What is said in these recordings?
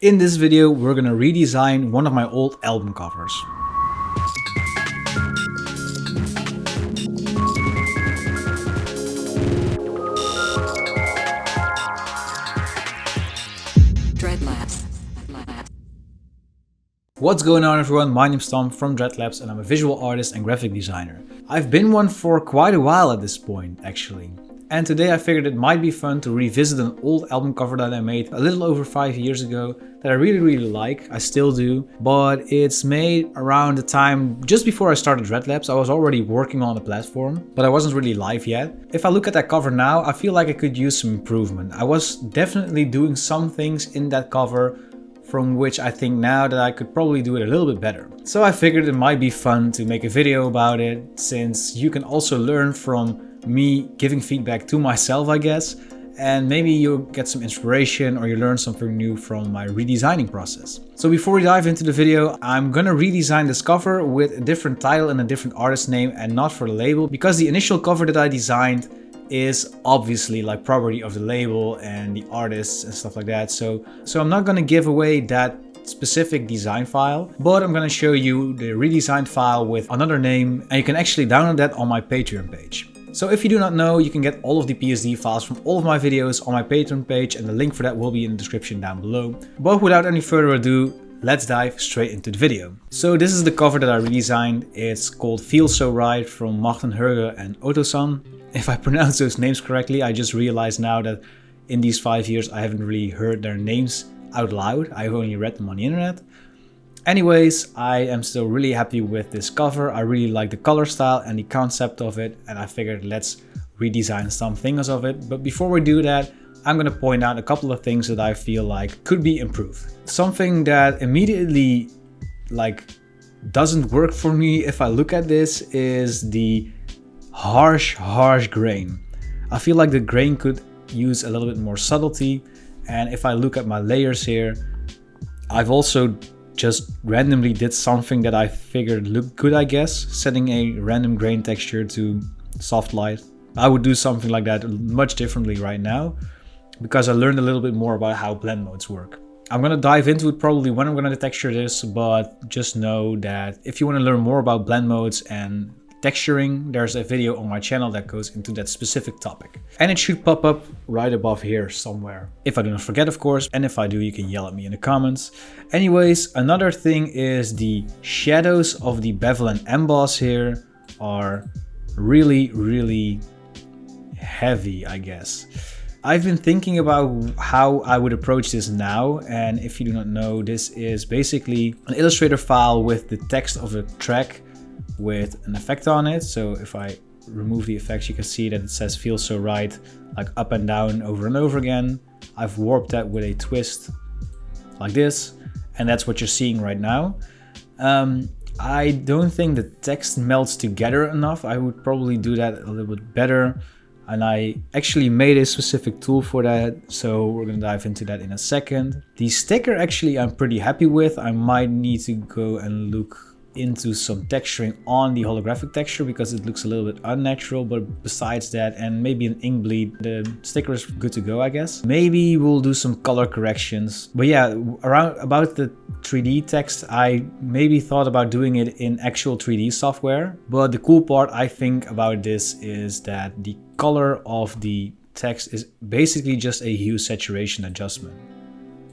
In this video, we're gonna redesign one of my old album covers. Dreadlabs. What's going on everyone, my name's Tom from Dreadlabs and I'm a visual artist and graphic designer. I've been one for quite a while at this point actually. And today I figured it might be fun to revisit an old album cover that I made a little over 5 years ago that I really like, I still do, but it's made around the time just before I started Dreadlabs. I was already working on the platform, but I wasn't really live yet. If I look at that cover now, I feel like I could use some improvement. I was definitely doing some things in that cover from which I think now that I could probably do it a little bit better. So I figured it might be fun to make a video about it, since you can also learn from me giving feedback to myself, I guess, and maybe you'll get some inspiration or you learn something new from my redesigning process. So before we dive into the video, I'm gonna redesign this cover with a different title and a different artist name and not for the label, because the initial cover that I designed is obviously like property of the label and the artists and stuff like that. So I'm not gonna give away that specific design file, but I'm gonna show you the redesigned file with another name, and you can actually download that on my Patreon page. So if you do not know, you can get all of the PSD files from all of my videos on my Patreon page, and the link for that will be in the description down below. But without any further ado, let's dive straight into the video. So this is the cover that I redesigned. It's called Feel So Right from Martin Hurge and Otto-san. If I pronounce those names correctly, I just realized now that in these 5 years I haven't really heard their names out loud. I've only read them on the internet. Anyways, I am still really happy with this cover. I really like the color style and the concept of it, and I figured let's redesign some things of it. But before we do that, I'm gonna point out a couple of things that I feel like could be improved. Something that immediately doesn't work for me if I look at this is the harsh grain. I feel like the grain could use a little bit more subtlety, and if I look at my layers here, I've also just randomly did something that I figured looked good, I guess, setting a random grain texture to soft light. I would do something like that much differently right now, because I learned a little bit more about how blend modes work. I'm gonna dive into it probably when I'm gonna texture this, but just know that if you want to learn more about blend modes and texturing, there's a video on my channel that goes into that specific topic. And it should pop up right above here somewhere. If I do not forget, of course, and if I do, you can yell at me in the comments. Anyways, another thing is the shadows of the bevel and emboss here are really heavy, I guess. I've been thinking about how I would approach this now, and if you do not know, this is basically an Illustrator file with the text of a track with an effect on it. So if I remove the effects, you can see that it says Feel So Right, like up and down over and over again. I've warped that with a twist like this, and that's what you're seeing right now. I don't think the text melts together enough. I would probably do that a little bit better, and I actually made a specific tool for that, so we're gonna dive into that in a second. The sticker actually I'm pretty happy with. I might need to go and look into some texturing on the holographic texture because it looks a little bit unnatural, but besides that, and maybe an ink bleed, the sticker is good to go, I guess. Maybe we'll do some color corrections. But yeah, about the 3D text, I maybe thought about doing it in actual 3D software, but the cool part I think about this is that the color of the text is basically just a hue saturation adjustment.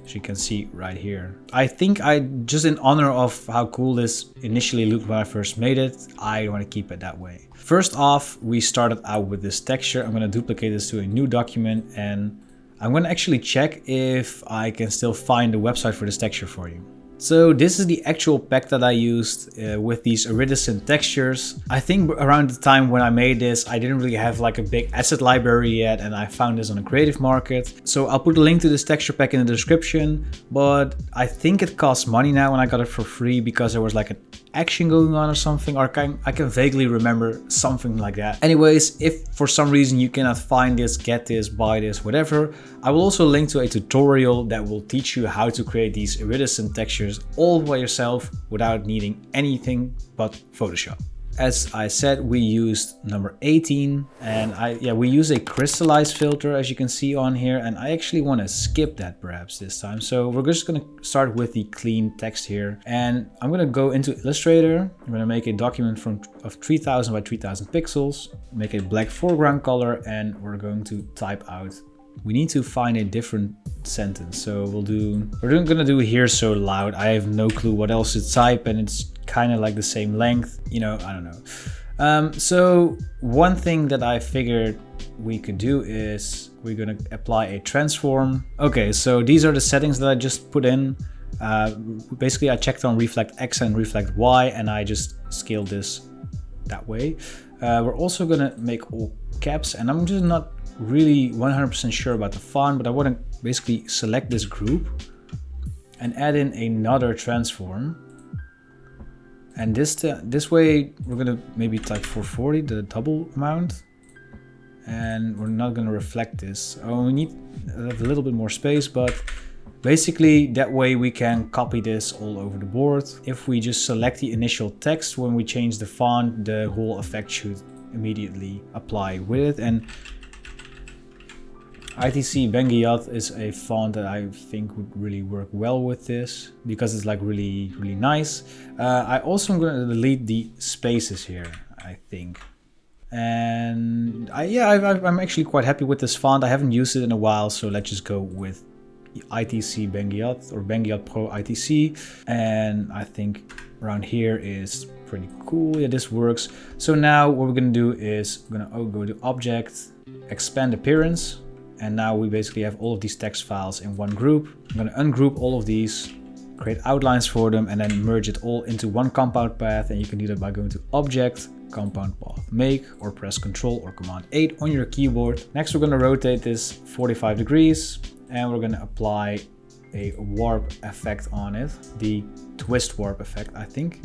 As you can see right here. I think just in honor of how cool this initially looked when I first made it, I want to keep it that way. First off, we started out with this texture. I'm going to duplicate this to a new document, and I'm going to actually check if I can still find the website for this texture for you. So this is the actual pack that I used with these iridescent textures. I think around the time when I made this, I didn't really have like a big asset library yet, and I found this on a creative market. So I'll put a link to this texture pack in the description, but I think it costs money now, and I got it for free because there was like an action going on or something, or I can vaguely remember something like that. Anyways, if for some reason you cannot find this, get this, buy this, whatever, I will also link to a tutorial that will teach you how to create these iridescent textures all by yourself without needing anything but Photoshop. As I said, we used number 18, and we use a crystallize filter, as you can see on here, and I actually want to skip that perhaps this time. So we're just going to start with the clean text here, and I'm going to go into Illustrator. I'm going to make a document of 3000 by 3000 pixels, make a black foreground color, and we're going to type out. We need to find a different sentence, so we're gonna do here so loud. I have no clue what else to type, and it's kind of like the same length, you know, I don't know. So one thing that I figured we could do is we're gonna apply a transform. Okay, so these are the settings that I just put in. Basically I checked on reflect X and reflect Y, and I just scaled this that way. We're also gonna make all caps, and I'm just not really 100% sure about the font, but I want to basically select this group and add in another transform. And this way we're gonna maybe type 440, the double amount, and we're not gonna reflect this. Oh, we need a little bit more space, but basically that way we can copy this all over the board. If we just select the initial text, when we change the font, the whole effect should immediately apply with it. And ITC Benguiat is a font that I think would really work well with this because it's like really nice. I also am going to delete the spaces here, I think. And I'm actually quite happy with this font. I haven't used it in a while, so let's just go with ITC Benguiat or Benguiat Pro ITC. And I think around here is pretty cool. Yeah, this works. So now what we're going to do is we're going to go to Object, Expand Appearance. And now we basically have all of these text files in one group. I'm going to ungroup all of these, create outlines for them, and then merge it all into one compound path. And you can do that by going to Object, Compound Path, Make, or press Ctrl or Command 8 on your keyboard. Next, we're going to rotate this 45 degrees, and we're going to apply a warp effect on it, the twist warp effect, I think.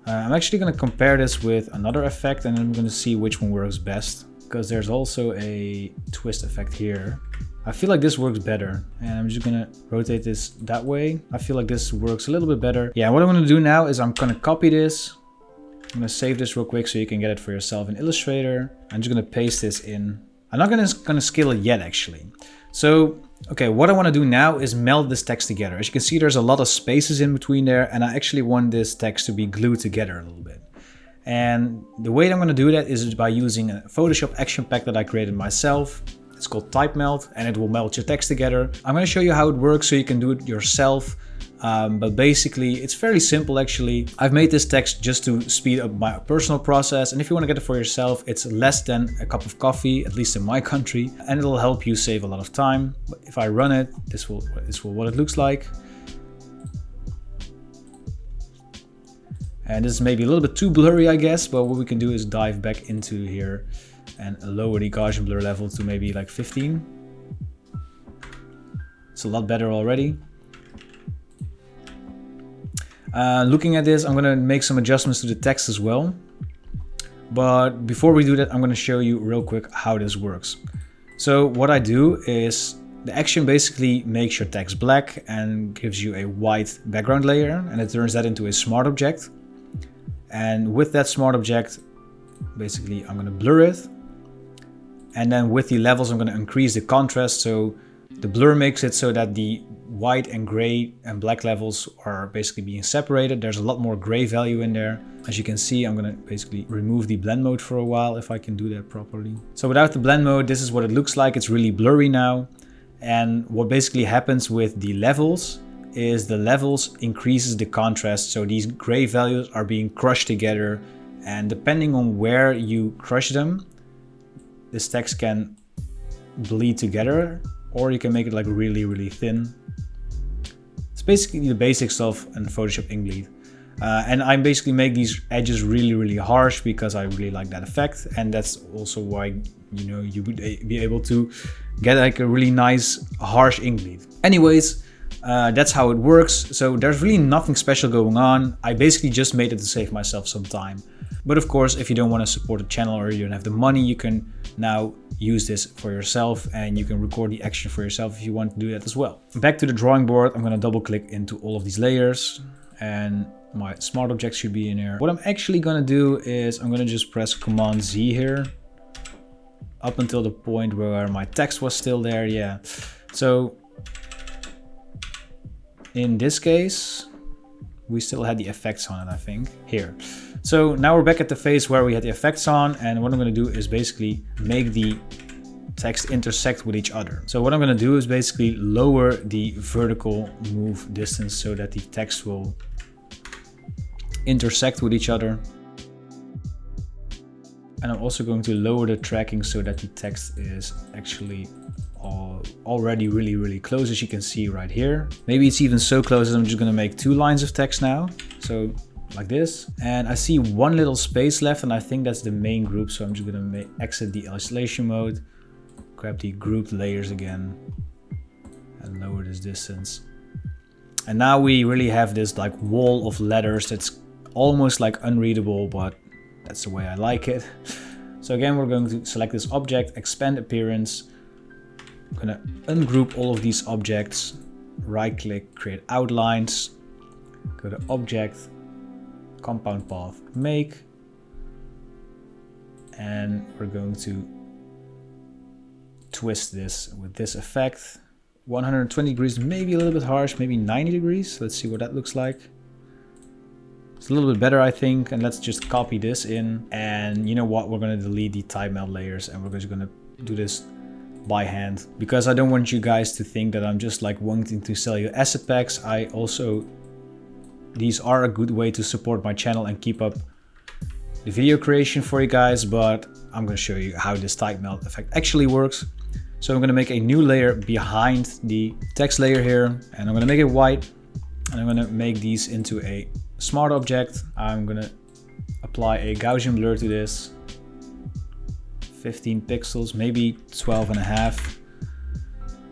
I'm actually going to compare this with another effect, and then I'm going to see which one works best, because there's also a twist effect here. I feel like this works better, and I'm just gonna rotate this that way. I feel like this works a little bit better. Yeah, what I'm gonna do now is I'm gonna copy this. I'm gonna save this real quick so you can get it for yourself in Illustrator. I'm just gonna paste this in. I'm not gonna scale it yet, actually. So, okay, what I wanna do now is meld this text together. As you can see, there's a lot of spaces in between there, and I actually want this text to be glued together a little bit. And the way that I'm going to do that is by using a Photoshop action pack that I created myself. It's called Type Melt, and it will melt your text together. I'm going to show you how it works so you can do it yourself. But basically, it's fairly simple actually. I've made this text just to speed up my personal process. And if you want to get it for yourself, it's less than a cup of coffee, at least in my country. And it'll help you save a lot of time. But if I run it, this will what it looks like. And this is maybe a little bit too blurry, I guess, but what we can do is dive back into here and lower the Gaussian blur level to maybe like 15. It's a lot better already. Looking at this, I'm gonna make some adjustments to the text as well. But before we do that, I'm gonna show you real quick how this works. So what I do is the action basically makes your text black and gives you a white background layer, and it turns that into a smart object. And with that smart object, basically I'm going to blur it. And then with the levels, I'm going to increase the contrast. So the blur makes it so that the white and gray and black levels are basically being separated. There's a lot more gray value in there. As you can see, I'm going to basically remove the blend mode for a while if I can do that properly. So without the blend mode, this is what it looks like. It's really blurry now. And what basically happens with the levels is the levels increases the contrast, so these gray values are being crushed together, and depending on where you crush them, this text can bleed together, or you can make it like really thin. It's basically the basics of an Photoshop ink bleed. And I basically make these edges really harsh because I really like that effect, and that's also why you would be able to get like a really nice harsh ink bleed. Anyways, that's how it works. So there's really nothing special going on. I basically just made it to save myself some time. But of course, if you don't want to support the channel or you don't have the money, you can now use this for yourself, and you can record the action for yourself if you want to do that as well. Back to the drawing board, I'm going to double click into all of these layers, and my smart object should be in here. What I'm actually gonna do is I'm gonna just press Command Z here up until the point where my text was still there. Yeah, so in this case we still had the effects on it, I think, here. So now we're back at the phase where we had the effects on, and what I'm gonna do is basically make the text intersect with each other. So what I'm gonna do is basically lower the vertical move distance so that the text will intersect with each other. And I'm also going to lower the tracking so that the text is actually already really close, as you can see right here. Maybe it's even so close that I'm just gonna make 2 lines of text now. So like this. And I see one little space left, and I think that's the main group. So I'm just gonna exit the isolation mode, grab the grouped layers again, and lower this distance. And now we really have this like wall of letters that's almost like unreadable, but that's the way I like it. So again, we're going to select this object, expand appearance. I'm gonna ungroup all of these objects, right click, create outlines, go to object, compound path, make, and we're going to twist this with this effect. 120 degrees, maybe a little bit harsh, maybe 90 degrees. Let's see what that looks like. It's a little bit better, I think. And let's just copy this in. And you know what? We're going to delete the type meld layers, and we're just going to do this by hand, because I don't want you guys to think that I'm just like wanting to sell you asset packs. These are a good way to support my channel and keep up the video creation for you guys, but I'm going to show you how this type meld effect actually works. So I'm going to make a new layer behind the text layer here, and I'm going to make it white, and I'm going to make these into a smart object. I'm going to apply a Gaussian blur to this, 15 pixels, maybe 12.5,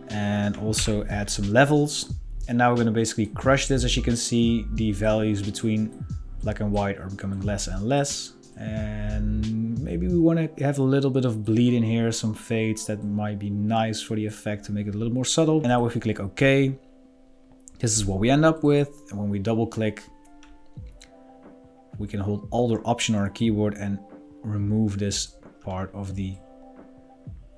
and also add some levels. And now we're going to basically crush this. As you can see, the values between black and white are becoming less and less. And maybe we want to have a little bit of bleed in here, some fades that might be nice for the effect to make it a little more subtle. And now if we click OK, this is what we end up with. And when we double click, we can hold Alt or Option on our keyboard and remove this part of the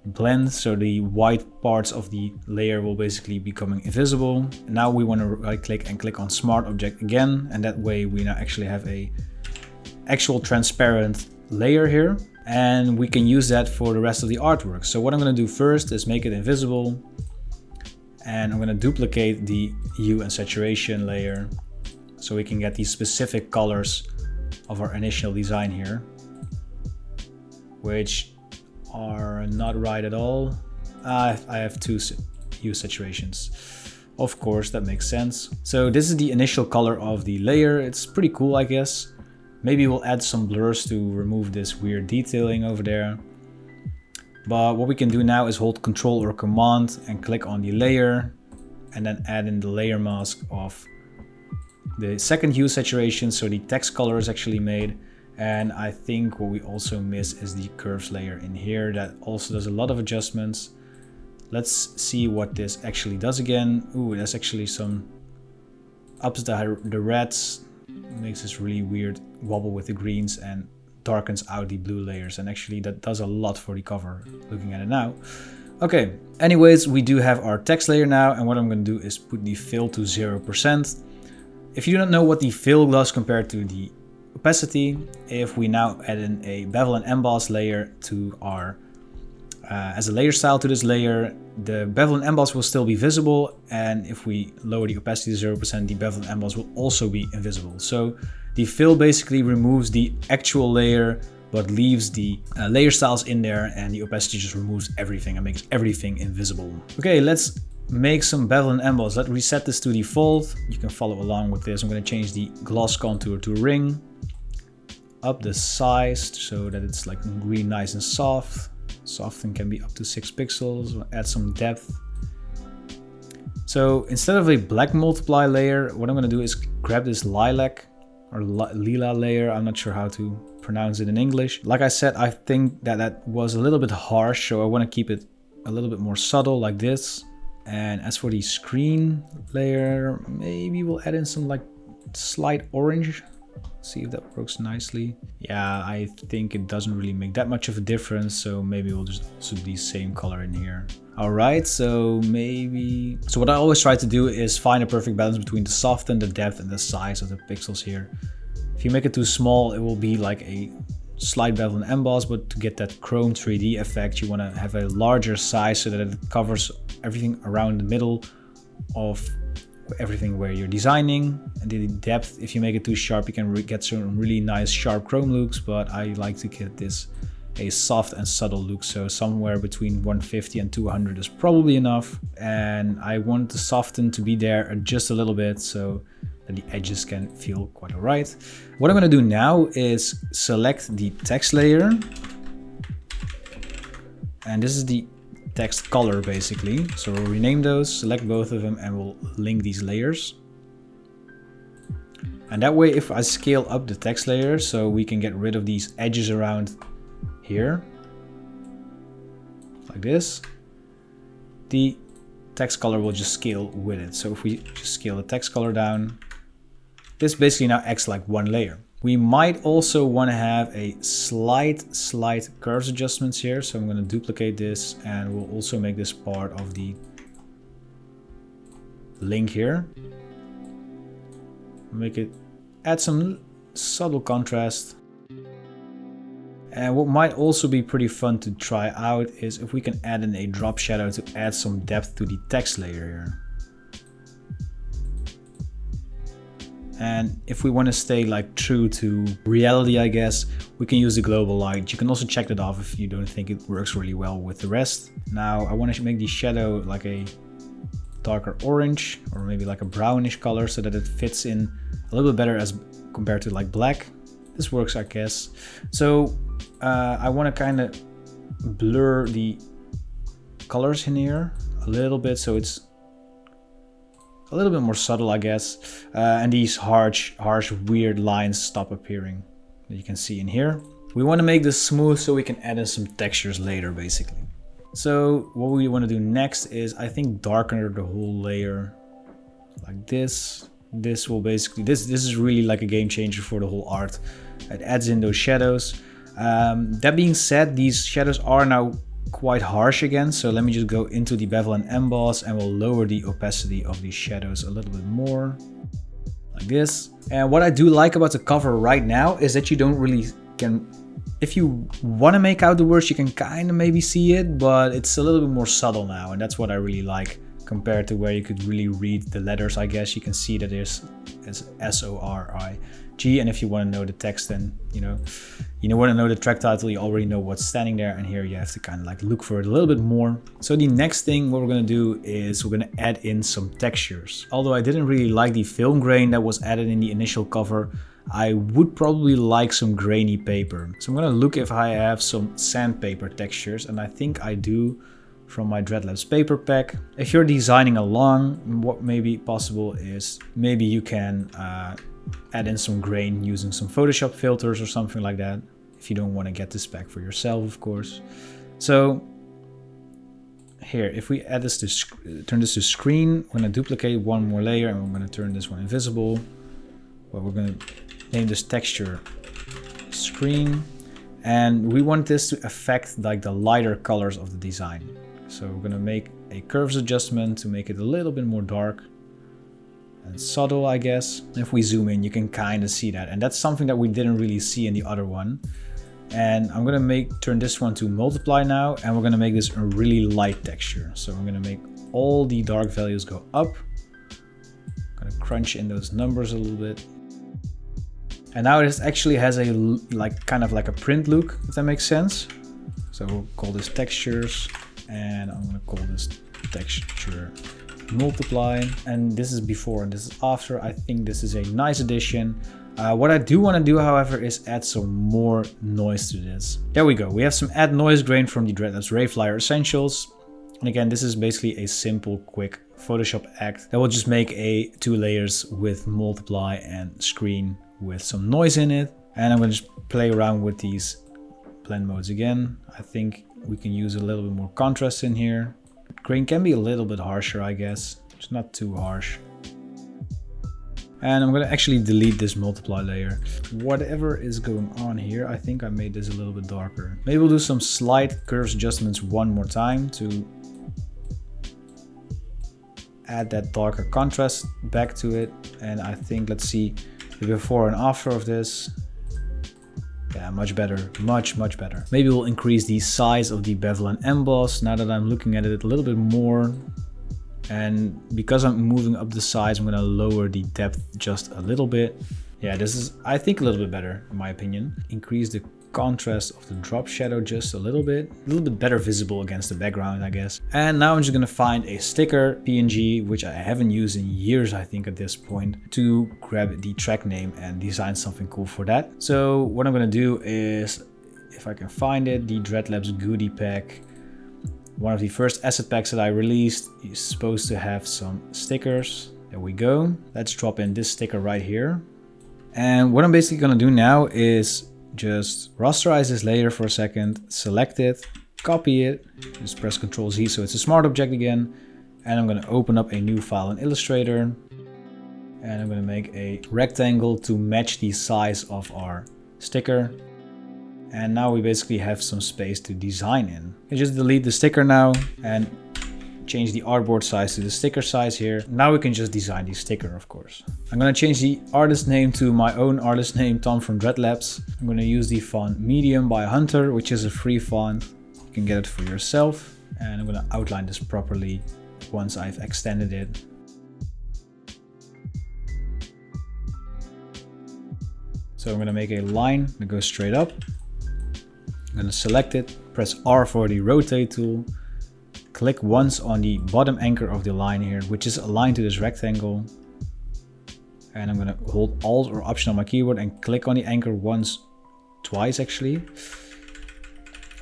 blend, so the white parts of the layer will basically be becoming invisible. Now we want to right click and click on Smart Object again, and that way we now actually have a actual transparent layer here, and we can use that for the rest of the artwork. So what I'm going to do first is make it invisible, and I'm going to duplicate the hue and saturation layer so we can get these specific colors of our initial design here, which are not right at all. I have 2 hue saturations. Of course, that makes sense. So this is the initial color of the layer. It's pretty cool, I guess. Maybe we'll add some blurs to remove this weird detailing over there. But what we can do now is hold Control or Command and click on the layer, and then add in the layer mask of the second hue saturation, so the text color is actually made. And I think what we also miss is the curves layer in here that also does a lot of adjustments. Let's see what this actually does again. Ooh, there's actually some ups the reds, makes this really weird wobble with the greens, and darkens out the blue layers. And actually that does a lot for the cover, looking at it now. Okay, anyways, we do have our text layer now, and what I'm going to do is put the fill to 0%. If you don't know what the fill does compared to the opacity, if we now add in a bevel and emboss layer to our as a layer style to this layer, the bevel and emboss will still be visible, and if we lower the opacity to 0%, the bevel and emboss will also be invisible. So the fill basically removes the actual layer but leaves the layer styles in there, and the opacity just removes everything and makes everything invisible. Okay, let's make some bevel and emboss. Let's reset this to default. You can follow along with this. I'm going to change the gloss contour to ring, up the size so that it's like really nice and soft. Soften can be up to 6 pixels. Add some depth. So instead of a black multiply layer, what I'm going to do is grab this lilac or lila layer. I'm not sure how to pronounce it in English. Like I said, I think that was a little bit harsh, so I want to keep it a little bit more subtle like this. And as for the screen layer, maybe we'll add in some like slight orange. See if that works nicely. Yeah, I think it doesn't really make that much of a difference, so maybe we'll just also do the same color in here. All right, so what I always try to do is find a perfect balance between the soften, the depth, and the size of the pixels here. If you make it too small, it will be like a slight bevel and emboss, but to get that chrome 3D effect, you want to have a larger size so that it covers everything around the middle of everything where you're designing. And the depth, if you make it too sharp, you can get some really nice sharp chrome looks, but I like to get this a soft and subtle look, so somewhere between 150 and 200 is probably enough. And I want the soften to be there just a little bit so that the edges can feel quite alright. What I'm going to do now is select the text layer, and this is the text color basically. So we'll rename those, select both of them, and we'll link these layers. And that way, if I scale up the text layer, so we can get rid of these edges around here, like this, the text color will just scale with it. So if we just scale the text color down, this basically now acts like one layer. We might also want to have a slight curves adjustments here. So I'm going to duplicate this, and we'll also make this part of the link here. Make it, add some subtle contrast. And what might also be pretty fun to try out is if we can add in a drop shadow to add some depth to the text layer here. And if we want to stay like true to reality, I guess, we can use the global light. You can also check that off if you don't think it works really well with the rest. Now I want to make the shadow like a darker orange, or maybe like a brownish color, so that it fits in a little bit better as compared to like black. This works, I guess. So I want to kind of blur the colors in here a little bit, so it's a little bit more subtle, I guess. And these harsh, weird lines stop appearing that you can see in here. We want to make this smooth so we can add in some textures later, basically. So what we want to do next is, I think, darken the whole layer like this. This will basically, this is really like a game changer for the whole art. It adds in those shadows. That being said, these shadows are now quite harsh again, so let me just go into the bevel and emboss, and we'll lower the opacity of these shadows a little bit more, like this. And what I do like about the cover right now is that you don't really can, if you want to make out the words, you can kind of maybe see it, but it's a little bit more subtle now, and that's what I really like compared to where you could really read the letters. I guess you can see that there's S-O-R-I-G, and if you want to know the text, then you want to know the track title, you already know what's standing there, and here you have to kind of like look for it a little bit more. So the next thing what we're going to do is we're going to add in some textures. Although I didn't really like the film grain that was added in the initial cover, I would probably like some grainy paper. So I'm going to look if I have some sandpaper textures, and I think I do from my Dreadlabs paper pack. If you're designing along, what may be possible is maybe you can add in some grain using some Photoshop filters or something like that, if you don't want to get this pack for yourself, of course. So here, if we add this to turn this to screen, we're going to duplicate one more layer, and we're going to turn this one invisible. Well, we're going to name this texture screen, and we want this to affect like the lighter colors of the design. So we're going to make a curves adjustment to make it a little bit more dark and subtle, I guess. If we zoom in, you can kind of see that, and that's something that we didn't really see in the other one. And I'm going to turn this one to multiply now, and we're going to make this a really light texture. So I'm going to make all the dark values go up. I'm going to crunch in those numbers a little bit. And now it actually has a kind of like a print look, if that makes sense. So we'll call this textures, and I'm going to call this texture multiply. And this is before and this is after. I think this is a nice addition. What I do want to do, however, is add some more noise to this. There we go. We have some add noise grain from the Dreadlabs Ray Flyer Essentials. And again, this is basically a simple, quick Photoshop act that will just make two layers with multiply and screen with some noise in it. And I'm going to just play around with these blend modes again. I think we can use a little bit more contrast in here. Grain can be a little bit harsher, I guess. It's not too harsh. And I'm gonna actually delete this multiply layer. Whatever is going on here, I think I made this a little bit darker. Maybe we'll do some slight curves adjustments one more time to add that darker contrast back to it. And I think, let's see the before and after of this. Yeah, much better, much better. Maybe we'll increase the size of the bevel and emboss now that I'm looking at it a little bit more. And because I'm moving up the size, I'm gonna lower the depth just a little bit. Yeah, this is, I think, a little bit better in my opinion. Increase the contrast of the drop shadow just a little bit better visible against the background, I guess. And now I'm just gonna find a sticker PNG, which I haven't used in years, I think, at this point, to grab the track name and design something cool for that. So what I'm gonna do is, if I can find it, the Dreadlabs goodie pack, one of the first asset packs that I released, is supposed to have some stickers. There we go. Let's drop in this sticker right here. And what I'm basically gonna do now is just rasterize this layer for a second, select it, copy it, just press Ctrl Z so it's a smart object again. And I'm gonna open up a new file in Illustrator. And I'm gonna make a rectangle to match the size of our sticker. And now we basically have some space to design in. I just delete the sticker now and change the artboard size to the sticker size here. Now we can just design the sticker, of course. I'm gonna change the artist name to my own artist name, Tom from Dreadlabs. I'm gonna use the font Medium by Hunter, which is a free font. You can get it for yourself. And I'm gonna outline this properly once I've extended it. So I'm gonna make a line that goes straight up. I'm gonna select it, press R for the rotate tool. Click once on the bottom anchor of the line here, which is aligned to this rectangle. And I'm gonna hold Alt or Option on my keyboard and click on the anchor twice actually.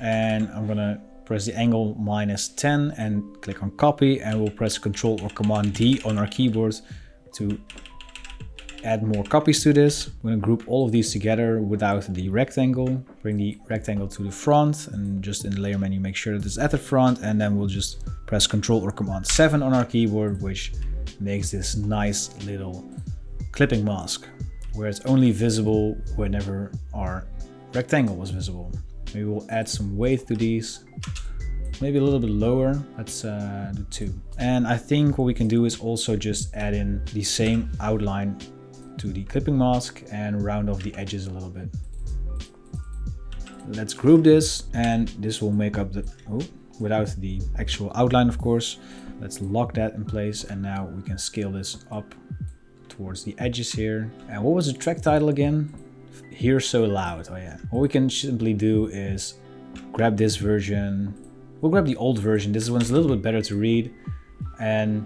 And I'm gonna press the angle -10 and click on copy, and we'll press Ctrl or Command D on our keyboard to add more copies to this. I'm going to group all of these together without the rectangle. Bring the rectangle to the front, and just in the layer menu make sure that it's at the front, and then we'll just press Ctrl or Command 7 on our keyboard, which makes this nice little clipping mask where it's only visible whenever our rectangle was visible. Maybe we'll add some weight to these, maybe a little bit lower. Let's do 2. And I think what we can do is also just add in the same outline to the clipping mask and round off the edges a little bit. Let's group this, and this will make up the, without the actual outline, of course. Let's lock that in place, and now we can scale this up towards the edges here. And what was the track title again? Hear So Loud. Oh yeah. What we can simply do is grab this version. We'll grab the old version. This one's a little bit better to read, and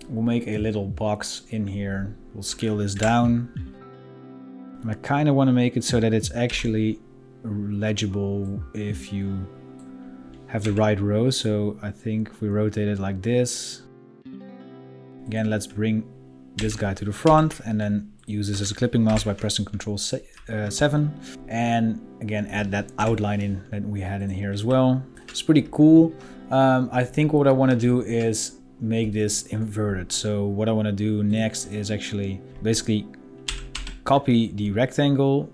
we'll make a little box in here. We'll scale this down. And I kind of want to make it so that it's actually legible if you have the right row. So I think if we rotate it like this, again, let's bring this guy to the front and then use this as a clipping mask by pressing Ctrl 7. And again, add that outline in that we had in here as well. It's pretty cool. I think what I want to do is make this inverted. So what I want to do next is actually basically copy the rectangle,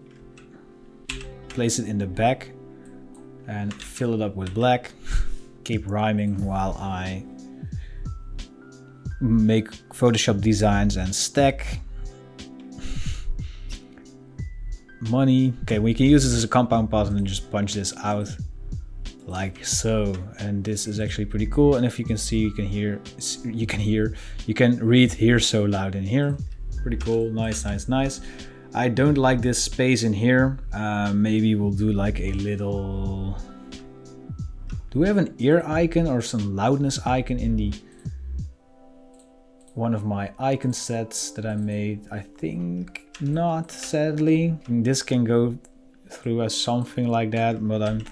place it in the back, and fill it up with black. Keep rhyming while I make Photoshop designs and stack money. Okay, we can use this as a compound path and then just punch this out like so. And this is actually pretty cool. And if you can see, you can read "Hear So Loud" in here. Pretty cool. Nice. I don't like this space in here. Maybe we'll do like a little, do we have an ear icon or some loudness icon in the one of my icon sets that I made? I think not, sadly. This can go through as something like that, but I'm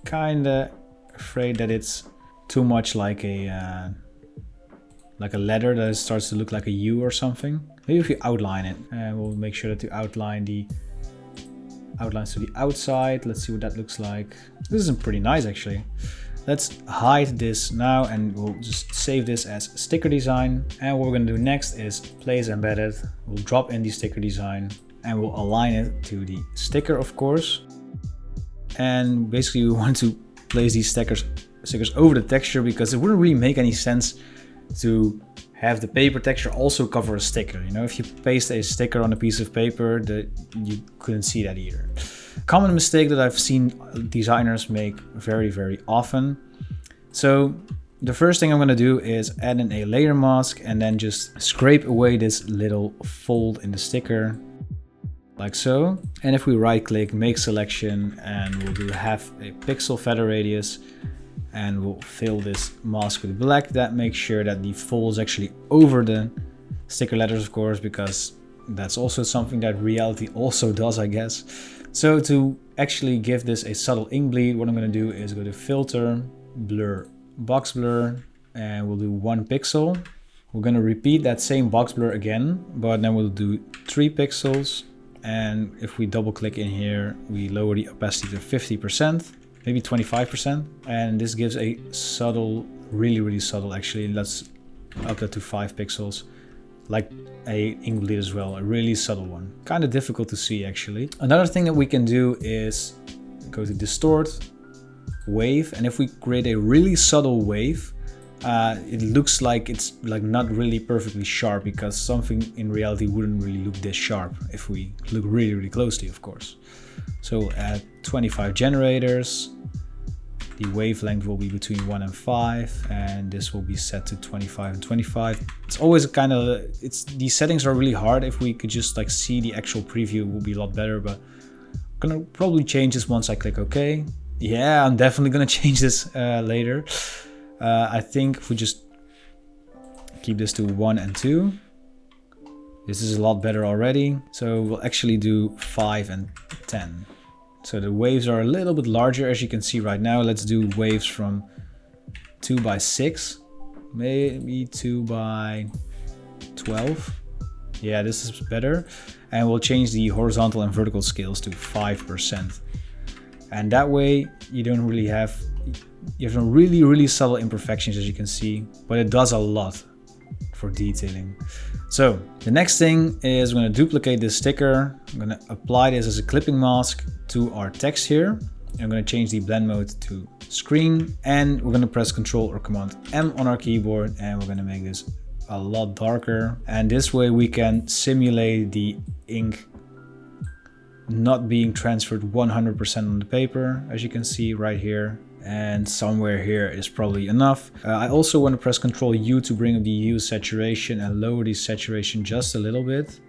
kind of afraid that it's too much like a letter that starts to look like a U or something. Maybe if you outline it, and we'll make sure to outline the outlines to the outside. Let's see what that looks like. This is pretty nice actually. Let's hide this now and we'll just save this as sticker design. And what we're going to do next is place embedded. We'll drop in the sticker design and we'll align it to the sticker, of course. And basically we want to place these stickers over the texture because it wouldn't really make any sense to have the paper texture also cover a sticker. You know, if you paste a sticker on a piece of paper, you couldn't see that either. Common mistake that I've seen designers make very, very often. So the first thing I'm going to do is add in a layer mask and then just scrape away this little fold in the sticker, like so. And if we right click, make selection, and we'll do half a pixel feather radius, and we'll fill this mask with black. That makes sure that the fold is actually over the sticker letters, of course, because that's also something that reality also does, I guess. So to actually give this a subtle ink bleed, what I'm going to do is go to filter, blur, box blur, and we'll do 1 pixel. We're going to repeat that same box blur again, but then we'll do 3 pixels. And if we double click in here, we lower the opacity to 50%, maybe 25. And this gives a subtle, really subtle actually. Let's up that to 5 pixels. Like a ink bleed as well, a really subtle one. Kind of difficult to see actually. Another thing that we can do is go to distort, wave, and if we create a really subtle wave, it looks like it's like not really perfectly sharp, because something in reality wouldn't really look this sharp if we look really closely, of course. So add 25 generators. The wavelength will be between 1 and 5, and this will be set to 25 and 25. It's always kind of, these settings are really hard. If we could just like see the actual preview, it would be a lot better, but I'm gonna probably change this once I click OK. Yeah, I'm definitely gonna change this later. I think if we just keep this to 1 and 2, this is a lot better already. So we'll actually do 5 and 10. So the waves are a little bit larger, as you can see right now. Let's do waves from 2 by 6, maybe 2 by 12. Yeah, this is better. And we'll change the horizontal and vertical scales to 5%. And that way you don't really have, you have some really subtle imperfections, as you can see, but it does a lot for detailing. So the next thing is I'm going to duplicate this sticker. I'm going to apply this as a clipping mask to our text here. I'm going to change the blend mode to screen, and we're going to press Ctrl or Command M on our keyboard, and we're going to make this a lot darker. And this way we can simulate the ink not being transferred 100% on the paper, as you can see right here. And somewhere here is probably enough. I also want to press Ctrl U to bring up the hue saturation and lower the saturation just a little bit,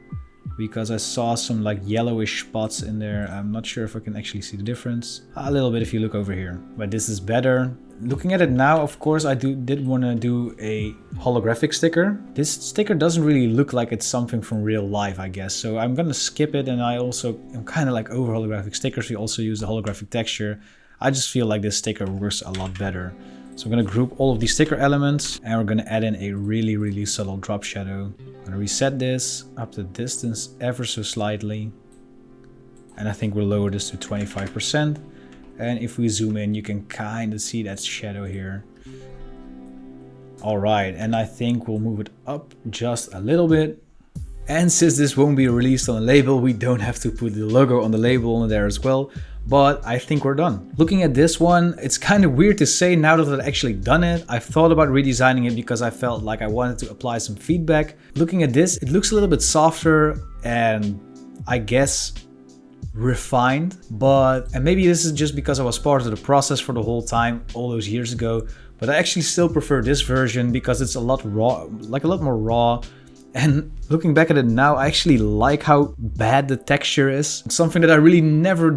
because I saw some like yellowish spots in there. I'm not sure if I can actually see the difference. A little bit if you look over here, but this is better. Looking at it now, of course, I did want to do a holographic sticker. This sticker doesn't really look like it's something from real life, I guess. So I'm gonna skip it, and I also am kind of like over holographic stickers. We also use the holographic texture. I just feel like this sticker works a lot better. So I'm going to group all of these sticker elements, and we're going to add in a really subtle drop shadow. I'm going to reset this up the distance ever so slightly. And I think we'll lower this to 25%. And if we zoom in, you can kind of see that shadow here. All right, and I think we'll move it up just a little bit. And since this won't be released on a label, we don't have to put the logo on the label on there as well. But I think we're done. Looking at this one, it's kind of weird to say now that I've actually done it. I've thought about redesigning it because I felt like I wanted to apply some feedback. Looking at this, it looks a little bit softer and I guess refined, and maybe this is just because I was part of the process for the whole time all those years ago, but I actually still prefer this version because it's a lot raw, like a lot more raw. And looking back at it now, I actually like how bad the texture is. It's something that I really never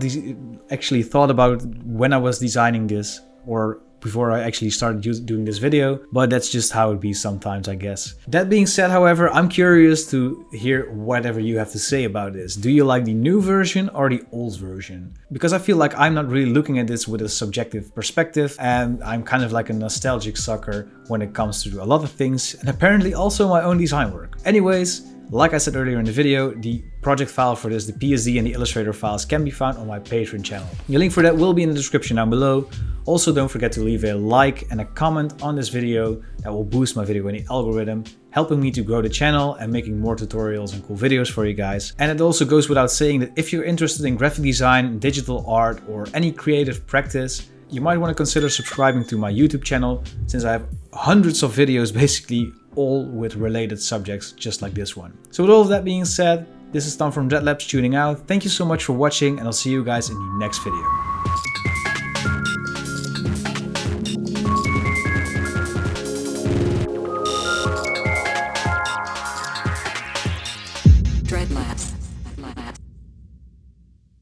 actually thought about when I was designing this, or before I actually started doing this video, but that's just how it be sometimes, I guess. That being said, however, I'm curious to hear whatever you have to say about this. Do you like the new version or the old version? Because I feel like I'm not really looking at this with a subjective perspective, and I'm kind of like a nostalgic sucker when it comes to a lot of things, and apparently also my own design work. Anyways, Like I said earlier in the video, the project file for this, the PSD and the Illustrator files, can be found on my Patreon channel. The link for that will be in the description down below. Also, don't forget to leave a like and a comment on this video. That will boost my video in the algorithm, helping me to grow the channel and making more tutorials and cool videos for you guys. And it also goes without saying that if you're interested in graphic design, digital art, or any creative practice, you might want to consider subscribing to my YouTube channel, since I have hundreds of videos basically all with related subjects just like this one. So with all of that being said, this is Tom from Dreadlabs tuning out. Thank you so much for watching, and I'll see you guys in the next video.